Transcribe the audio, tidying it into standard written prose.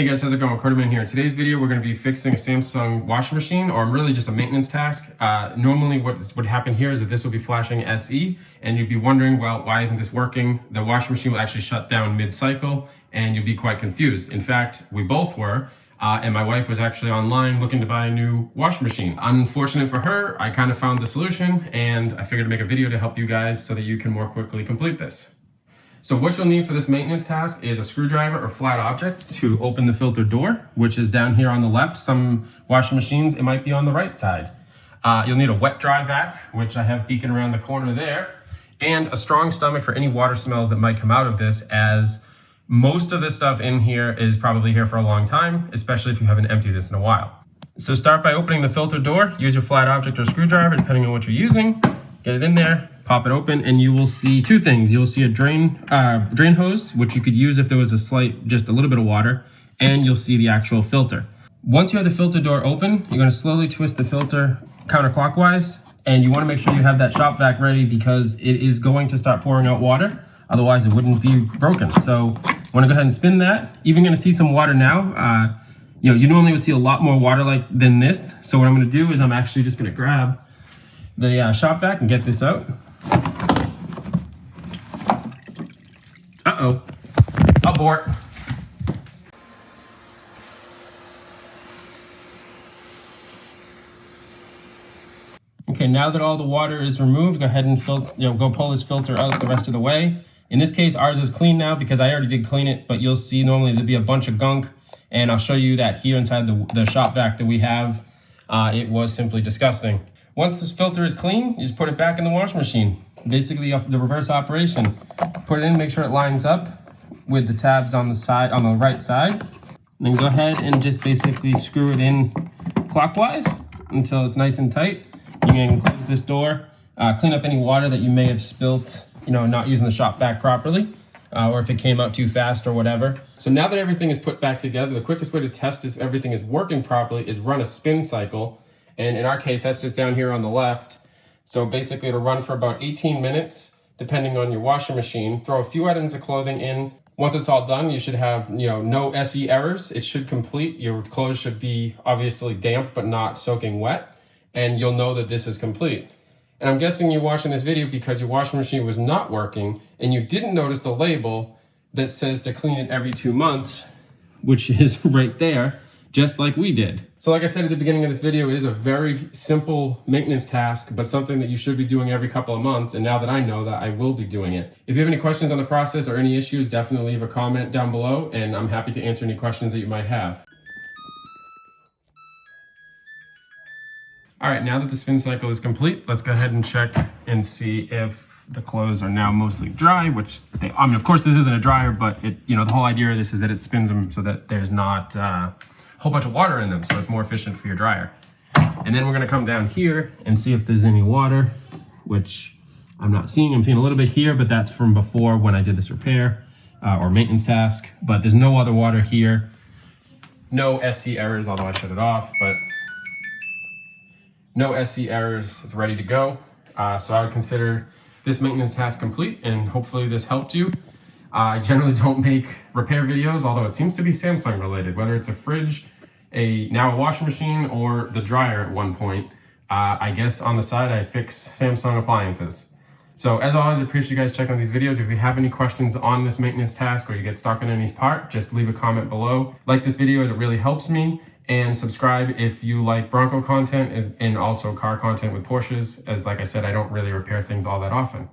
Hey guys, how's it going? CoderMan here. In today's video, we're going to be fixing a Samsung washing machine, or really just a maintenance task. Normally what would happen here is that this will be flashing SE, and you'd be wondering, well, why isn't this working? The washing machine will actually shut down mid-cycle, and you'll be quite confused. In fact, we both were, and my wife was actually online looking to buy a new washing machine. Unfortunate for her, I kind of found the solution, and I figured to make a video to help you guys so that you can more quickly complete this. So what you'll need for this maintenance task is a screwdriver or flat object to open the filter door, which is down here on the left. Some washing machines, it might be on the right side. You'll need a wet dry vac, which I have beacon around the corner there, and a strong stomach for any water smells that might come out of this, as most of this stuff in here is probably here for a long time, especially if you haven't emptied this in a while. So start by opening the filter door. Use your flat object or screwdriver, depending on what you're using. Get it in there. Pop it open and you will see two things. You'll see a drain hose, which you could use if there was just a little bit of water, and you'll see the actual filter. Once you have the filter door open, you're going to slowly twist the filter counterclockwise, and you want to make sure you have that shop vac ready because it is going to start pouring out water. Otherwise it wouldn't be broken. So I want to go ahead and spin that. Even going to see some water now. You normally would see a lot more water than this. So what I'm going to do is I'm actually just going to grab the shop vac and get this out. Uh-oh. Abort. Okay, now that all the water is removed, go ahead and go pull this filter out the rest of the way. In this case, ours is clean now because I already did clean it, but you'll see normally there'll be a bunch of gunk, and I'll show you that here inside the shop vac that we have. It was simply disgusting. Once this filter is clean, you just put it back in the washing machine. Basically the reverse operation. Put it in, make sure it lines up with the tabs on the right side. Then go ahead and just basically screw it in clockwise until it's nice and tight. You can close this door, clean up any water that you may have spilt, not using the shop vac properly, or if it came out too fast or whatever. So now that everything is put back together, the quickest way to test if everything is working properly is run a spin cycle. And in our case, that's just down here on the left. So basically it'll run for about 18 minutes, depending on your washing machine. Throw a few items of clothing in. Once it's all done, you should have, no SE errors. It should complete. Your clothes should be obviously damp, but not soaking wet. And you'll know that this is complete. And I'm guessing you're watching this video because your washing machine was not working and you didn't notice the label that says to clean it every 2 months, which is right there, just like we did. So like I said at the beginning of this video, it is a very simple maintenance task, but something that you should be doing every couple of months. And now that I know that, I will be doing it. If you have any questions on the process or any issues, definitely leave a comment down below, and I'm happy to answer any questions that you might have. All right, now that the spin cycle is complete, let's go ahead and check and see if the clothes are now mostly dry, which of course this isn't a dryer, but the whole idea of this is that it spins them so that there's not whole bunch of water in them, so it's more efficient for your dryer. And then we're gonna come down here and see if there's any water, which I'm not seeing. I'm seeing a little bit here, but that's from before when I did this repair or maintenance task, but there's no other water here. No SC errors, although I shut it off, but no SC errors, it's ready to go. So I would consider this maintenance task complete, and hopefully this helped you. I generally don't make repair videos, although it seems to be Samsung related, whether it's a fridge, now a washing machine, or the dryer at one point. I guess on the side, I fix Samsung appliances. So as always, I appreciate you guys checking out these videos. If you have any questions on this maintenance task or you get stuck in any part, just leave a comment below. Like this video as it really helps me, and subscribe if you like Bronco content and also car content with Porsches, as like I said, I don't really repair things all that often.